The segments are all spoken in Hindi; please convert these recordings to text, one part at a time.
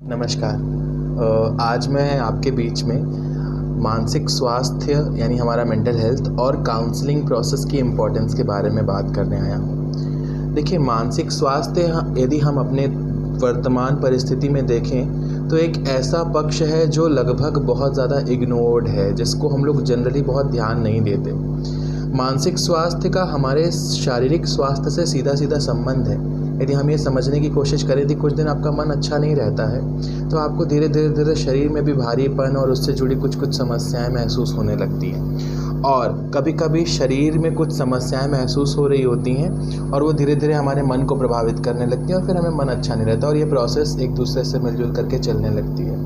नमस्कार। आज मैं आपके बीच में मानसिक स्वास्थ्य यानी हमारा मेंटल हेल्थ और काउंसलिंग प्रोसेस की इम्पोर्टेंस के बारे में बात करने आया हूँ। देखिए, मानसिक स्वास्थ्य यदि हम अपने वर्तमान परिस्थिति में देखें तो एक ऐसा पक्ष है जो लगभग बहुत ज़्यादा इग्नोर्ड है, जिसको हम लोग जनरली बहुत ध्यान नहीं देते। मानसिक स्वास्थ्य का हमारे शारीरिक स्वास्थ्य से सीधा सीधा संबंध है। यदि हम ये समझने की कोशिश करें कि कुछ दिन आपका मन अच्छा नहीं रहता है तो आपको धीरे धीरे शरीर में भी भारीपन और उससे जुड़ी कुछ समस्याएं महसूस होने लगती हैं, और कभी कभी शरीर में कुछ समस्याएं महसूस हो रही होती हैं और वो धीरे धीरे हमारे मन को प्रभावित करने लगती हैं और फिर हमें मन अच्छा नहीं रहता और ये प्रोसेस एक दूसरे से मिलजुल करके चलने लगती है।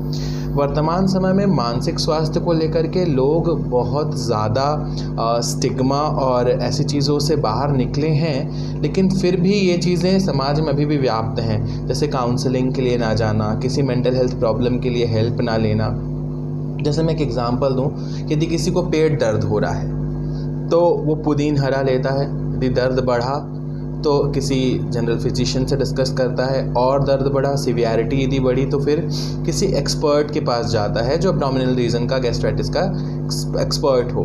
वर्तमान समय में मानसिक स्वास्थ्य को लेकर के लोग बहुत ज़्यादा स्टिग्मा और ऐसी चीज़ों से बाहर निकले हैं, लेकिन फिर भी ये चीज़ें समाज में अभी भी व्याप्त हैं। जैसे काउंसलिंग के लिए ना जाना, किसी मेंटल हेल्थ प्रॉब्लम के लिए हेल्प ना लेना। जैसे मैं एक एग्ज़ाम्पल दूं, यदि किसी को पेट दर्द हो रहा है तो वो पुदीन हरा लेता है, यदि दर्द बढ़ा तो किसी जनरल फिजिशियन से डिस्कस करता है, और दर्द बढ़ा, सीवियरिटी यदि बढ़ी तो फिर किसी एक्सपर्ट के पास जाता है जो एब्डोमिनल रीजन का, गैस्ट्राइटिस का एक्सपर्ट हो।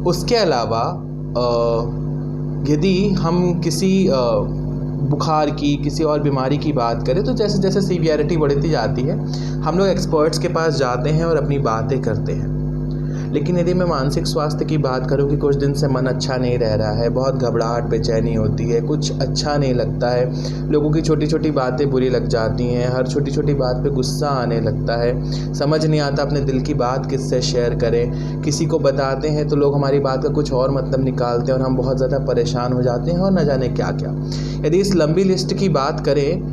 उसके अलावा यदि हम किसी बुखार की, किसी और बीमारी की बात करें तो जैसे जैसे सीवियरिटी बढ़ती जाती है हम लोग एक्सपर्ट्स के पास जाते हैं और अपनी बातें करते हैं। लेकिन यदि मैं मानसिक स्वास्थ्य की बात करूं कि कुछ दिन से मन अच्छा नहीं रह रहा है, बहुत घबराहट, बेचैनी होती है, कुछ अच्छा नहीं लगता है, लोगों की छोटी छोटी बातें बुरी लग जाती हैं, हर छोटी छोटी बात पे गुस्सा आने लगता है, समझ नहीं आता अपने दिल की बात किससे शेयर करें, किसी को बताते हैं तो लोग हमारी बात का कुछ और मतलब निकालते हैं और हम बहुत ज़्यादा परेशान हो जाते हैं और न जाने क्या क्या। यदि इस लंबी लिस्ट की बात करें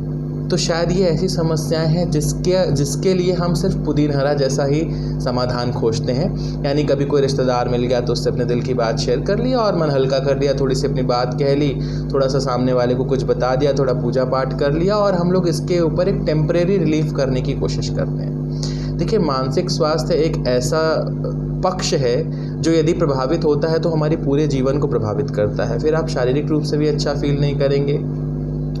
तो शायद ये ऐसी समस्याएं हैं जिसके लिए हम सिर्फ पुदीन हरा जैसा ही समाधान खोजते हैं। यानी कभी कोई रिश्तेदार मिल गया तो उससे अपने दिल की बात शेयर कर लिया और मन हल्का कर लिया, थोड़ी सी अपनी बात कह ली, थोड़ा सा सामने वाले को कुछ बता दिया, थोड़ा पूजा पाठ कर लिया और हम लोग इसके ऊपर एक टेम्परेरी रिलीफ करने की कोशिश करते हैं। देखिए, मानसिक स्वास्थ्य एक ऐसा पक्ष है जो यदि प्रभावित होता है तो हमारे पूरे जीवन को प्रभावित करता है। फिर आप शारीरिक रूप से भी अच्छा फील नहीं करेंगे,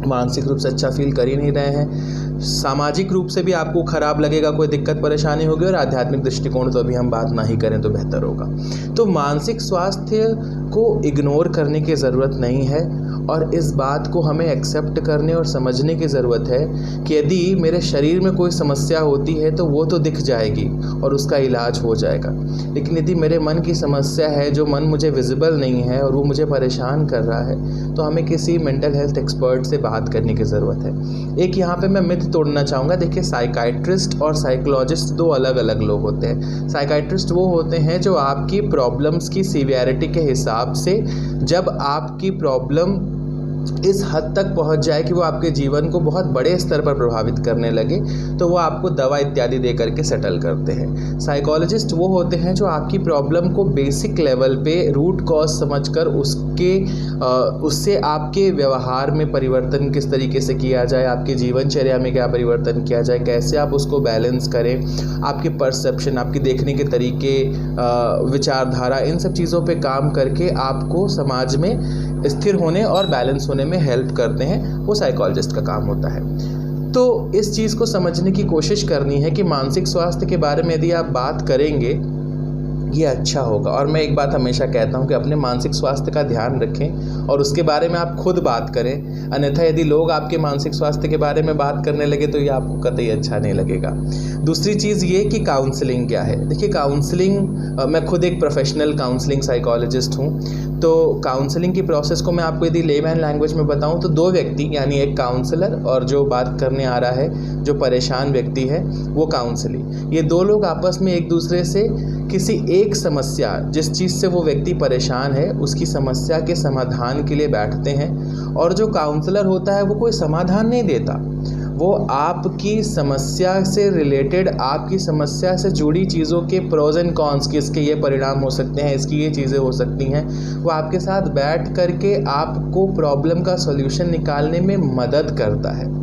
मानसिक रूप से अच्छा फील कर ही नहीं रहे हैं, सामाजिक रूप से भी आपको खराब लगेगा, कोई दिक्कत परेशानी होगी, और आध्यात्मिक दृष्टिकोण तो अभी हम बात ना ही करें तो बेहतर होगा। तो मानसिक स्वास्थ्य को इग्नोर करने की ज़रूरत नहीं है और इस बात को हमें एक्सेप्ट करने और समझने की ज़रूरत है कि यदि मेरे शरीर में कोई समस्या होती है तो वो तो दिख जाएगी और उसका इलाज हो जाएगा, लेकिन यदि मेरे मन की समस्या है, जो मन मुझे विजिबल नहीं है और वो मुझे परेशान कर रहा है, तो हमें किसी मेंटल हेल्थ एक्सपर्ट से बात करने की ज़रूरत है। एक यहाँ पे मैं मिथ तोड़ना चाहूँगा। देखिए, साइकाइट्रिस्ट और साइकोलॉजिस्ट दो अलग अलग लोग होते हैं। साइकाइट्रिस्ट वो होते हैं जो आपकी प्रॉब्लम्स की सीवियरिटी के हिसाब से, जब आपकी प्रॉब्लम इस हद तक पहुंच जाए कि वो आपके जीवन को बहुत बड़े स्तर पर प्रभावित करने लगे तो वो आपको दवा इत्यादि दे करके सेटल करते हैं। साइकोलॉजिस्ट वो होते हैं जो आपकी प्रॉब्लम को बेसिक लेवल पे रूट कॉज समझकर उससे आपके व्यवहार में परिवर्तन किस तरीके से किया जाए, आपकी जीवनचर्या में क्या परिवर्तन किया जाए, कैसे आप उसको बैलेंस करें, आपकी परसेप्शन, आपकी देखने के तरीके, विचारधारा, इन सब चीज़ों पे काम करके आपको समाज में स्थिर होने और बैलेंस होने में हेल्प करते हैं। वो साइकोलॉजिस्ट का काम होता है। तो इस चीज़ को समझने की कोशिश करनी है कि मानसिक स्वास्थ्य के बारे में यदि आप बात करेंगे ये अच्छा होगा। और मैं एक बात हमेशा कहता हूँ कि अपने मानसिक स्वास्थ्य का ध्यान रखें और उसके बारे में आप खुद बात करें, अन्यथा यदि लोग आपके मानसिक स्वास्थ्य के बारे में बात करने लगे तो ये आपको कतई अच्छा नहीं लगेगा। दूसरी चीज़ ये कि काउंसलिंग क्या है। देखिए, काउंसलिंग, मैं खुद एक प्रोफेशनल काउंसलिंग साइकोलॉजिस्ट हूँ, तो काउंसलिंग की प्रोसेस को मैं आपको यदि लेमैन लैंग्वेज में बताऊँ तो दो व्यक्ति, यानी एक काउंसलर और जो बात करने आ रहा है, जो परेशान व्यक्ति है, वो काउंसलिंग, ये दो लोग आपस में एक दूसरे से किसी एक समस्या, जिस चीज़ से वो व्यक्ति परेशान है, उसकी समस्या के समाधान के लिए बैठते हैं। और जो काउंसलर होता है वो कोई समाधान नहीं देता, वो आपकी समस्या से रिलेटेड, आपकी समस्या से जुड़ी चीज़ों के प्रोज एंड कॉन्स, कि इसके ये परिणाम हो सकते हैं, इसकी ये चीज़ें हो सकती हैं, वो आपके साथ बैठ करके आपको प्रॉब्लम का सॉल्यूशन निकालने में मदद करता है।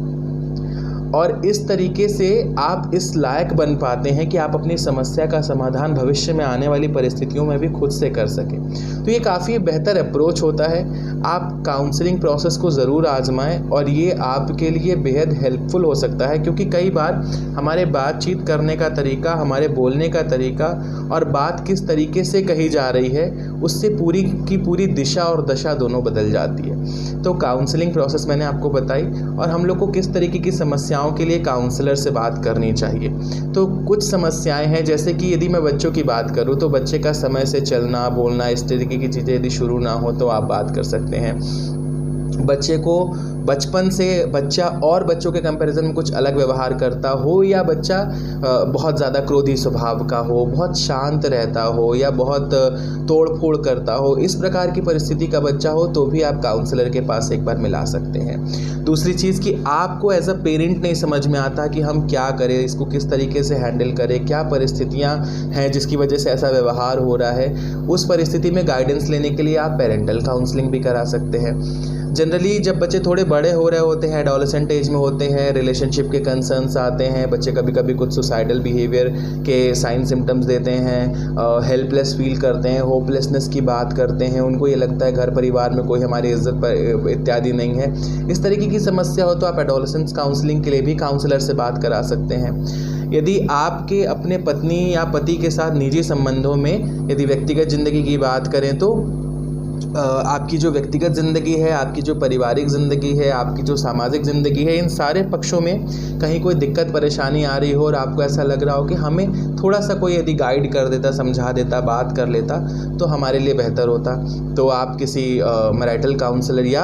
और इस तरीके से आप इस लायक बन पाते हैं कि आप अपनी समस्या का समाधान भविष्य में आने वाली परिस्थितियों में भी खुद से कर सकें। तो ये काफ़ी बेहतर अप्रोच होता है। आप काउंसलिंग प्रोसेस को ज़रूर आजमाएं और ये आपके लिए बेहद हेल्पफुल हो सकता है, क्योंकि कई बार हमारे बातचीत करने का तरीका, हमारे बोलने का तरीका और बात किस तरीके से कही जा रही है उससे पूरी की पूरी दिशा और दशा दोनों बदल जाती है। तो काउंसलिंग प्रोसेस मैंने आपको बताई और हम लोग को किस तरीके की समस्याओं के लिए काउंसलर से बात करनी चाहिए। तो कुछ समस्याएं हैं, जैसे कि यदि मैं बच्चों की बात करूं तो बच्चे का समय से चलना बोलना इस तरीके की चीज़ें यदि शुरू ना हो तो आप बात कर सकते हैं। बच्चे को बचपन से बच्चा और बच्चों के कंपैरिजन में कुछ अलग व्यवहार करता हो, या बच्चा बहुत ज़्यादा क्रोधी स्वभाव का हो, बहुत शांत रहता हो या बहुत तोड़ फोड़ करता हो, इस प्रकार की परिस्थिति का बच्चा हो तो भी आप काउंसलर के पास एक बार मिला सकते हैं। दूसरी चीज़ कि आपको एज अ पेरेंट नहीं समझ में आता कि हम क्या करें, इसको किस तरीके से हैंडल करें, क्या परिस्थितियाँ हैं जिसकी वजह से ऐसा व्यवहार हो रहा है, उस परिस्थिति में गाइडेंस लेने के लिए आप पेरेंटल काउंसलिंग भी करा सकते हैं। जनरली जब बच्चे थोड़े बड़े हो रहे होते हैं, एडोलेसेंट एज में होते हैं, रिलेशनशिप के कंसर्न्स आते हैं, बच्चे कभी कभी कुछ सुसाइडल बिहेवियर के साइन सिम्टम्स देते हैं, हेल्पलेस फील करते हैं, होपलेसनेस की बात करते हैं, उनको ये लगता है घर परिवार में कोई हमारी इज्जत पर इत्यादि नहीं है। इस तरीके की समस्या हो तो आप एडोलेसेंस काउंसलिंग के लिए भी काउंसलर से बात करा सकते हैं। यदि आपके अपने पत्नी या पति के साथ निजी संबंधों में यदि व्यक्तिगत ज़िंदगी की बात करें तो आपकी जो व्यक्तिगत ज़िंदगी है, आपकी जो पारिवारिक ज़िंदगी है, आपकी जो सामाजिक ज़िंदगी है, इन सारे पक्षों में कहीं कोई दिक्कत परेशानी आ रही हो और आपको ऐसा लग रहा हो कि हमें थोड़ा सा कोई यदि गाइड कर देता, समझा देता, बात कर लेता तो हमारे लिए बेहतर होता। तो आप किसी मैरिटल काउंसलर या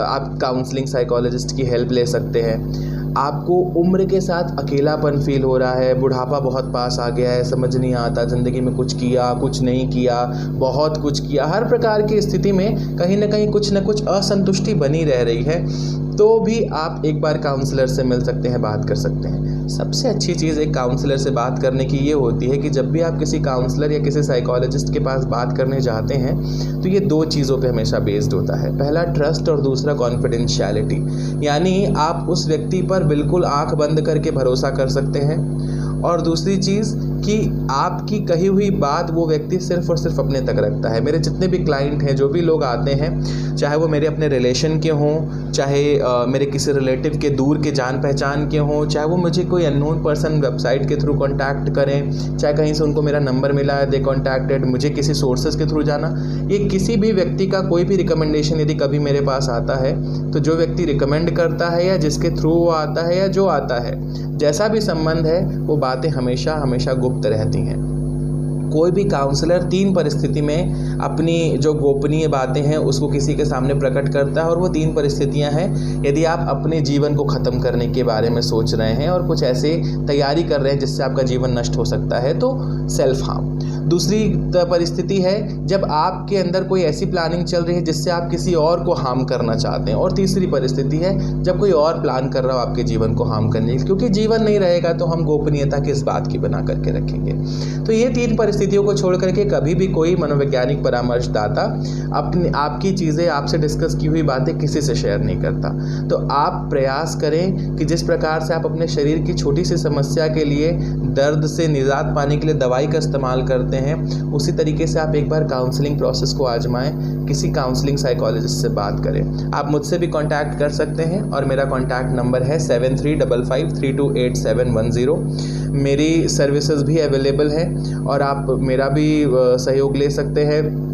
आप काउंसलिंग साइकोलॉजिस्ट की हेल्प ले सकते हैं। आपको उम्र के साथ अकेलापन फील हो रहा है, बुढ़ापा बहुत पास आ गया है, समझ नहीं आता ज़िंदगी में कुछ किया, कुछ नहीं किया, बहुत कुछ किया, हर प्रकार की स्थिति में कहीं ना कहीं कुछ न कुछ असंतुष्टि बनी रह रही है, तो भी आप एक बार काउंसलर से मिल सकते हैं, बात कर सकते हैं। सबसे अच्छी चीज़ एक काउंसलर से बात करने की ये होती है कि जब भी आप किसी काउंसलर या किसी साइकोलॉजिस्ट के पास बात करने जाते हैं तो ये दो चीज़ों पे हमेशा बेस्ड होता है। पहला ट्रस्ट और दूसरा कॉन्फिडेंशियलिटी, यानी आप उस व्यक्ति पर बिल्कुल आंख बंद करके भरोसा कर सकते हैं, और दूसरी चीज़ कि आपकी कही हुई बात वो व्यक्ति सिर्फ़ और सिर्फ अपने तक रखता है। मेरे जितने भी क्लाइंट हैं, जो भी लोग आते हैं, चाहे वो मेरे अपने रिलेशन के हों, चाहे मेरे किसी रिलेटिव के दूर के जान पहचान के हों, चाहे वो मुझे कोई अननोन पर्सन वेबसाइट के थ्रू कॉन्टैक्ट करें, चाहे कहीं से उनको मेरा नंबर मिला है, दे कॉन्टैक्टेड मुझे किसी सोर्सेज के थ्रू जाना, ये किसी भी व्यक्ति का कोई भी रिकमेंडेशन यदि कभी मेरे पास आता है तो जो व्यक्ति रिकमेंड करता है या जिसके थ्रू वो आता है या जो आता है, जैसा भी संबंध है, वो बातें हमेशा हमेशा गुप्त रहती हैं। कोई भी काउंसलर 3 परिस्थिति में अपनी जो गोपनीय बातें हैं उसको किसी के सामने प्रकट करता है, और वो 3 परिस्थितियां हैं यदि आप अपने जीवन को ख़त्म करने के बारे में सोच रहे हैं और कुछ ऐसे तैयारी कर रहे हैं जिससे आपका जीवन नष्ट हो सकता है, तो सेल्फ हार्म। दूसरी परिस्थिति है जब आपके अंदर कोई ऐसी प्लानिंग चल रही है जिससे आप किसी और को हार्म करना चाहते हैं, और तीसरी परिस्थिति है जब कोई और प्लान कर रहा हो आपके जीवन को हार्म करने की, क्योंकि जीवन नहीं रहेगा तो हम गोपनीयता किस बात की बना करके रखेंगे। तो ये 3 परिस्थितियों को छोड़ करके कभी भी कोई मनोवैज्ञानिक परामर्शदाता अपनी आपकी चीज़ें, आपसे डिस्कस की हुई बातें किसी से शेयर नहीं करता। तो आप प्रयास करें कि जिस प्रकार से आप अपने शरीर की छोटी सी समस्या के लिए दर्द से निजात पाने के लिए दवाई का इस्तेमाल करते हैं, उसी तरीके से आप एक बार काउंसलिंग प्रोसेस को आजमाएं, किसी काउंसलिंग साइकोलॉजिस्ट से बात करें। आप मुझसे भी कांटेक्ट कर सकते हैं और मेरा कांटेक्ट नंबर है 7355328710। मेरी सर्विसेज भी अवेलेबल है और आप मेरा भी सहयोग ले सकते हैं,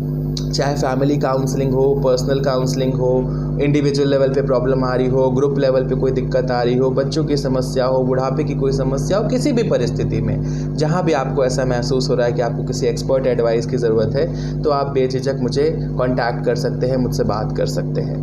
चाहे फैमिली काउंसलिंग हो, पर्सनल काउंसलिंग हो, इंडिविजुअल लेवल पे प्रॉब्लम आ रही हो, ग्रुप लेवल पे कोई दिक्कत आ रही हो, बच्चों की समस्या हो, बुढ़ापे की कोई समस्या हो, किसी भी परिस्थिति में जहाँ भी आपको ऐसा महसूस हो रहा है कि आपको किसी एक्सपर्ट एडवाइस की ज़रूरत है, तो आप बेझिझक मुझे कांटेक्ट कर सकते हैं, मुझसे बात कर सकते हैं।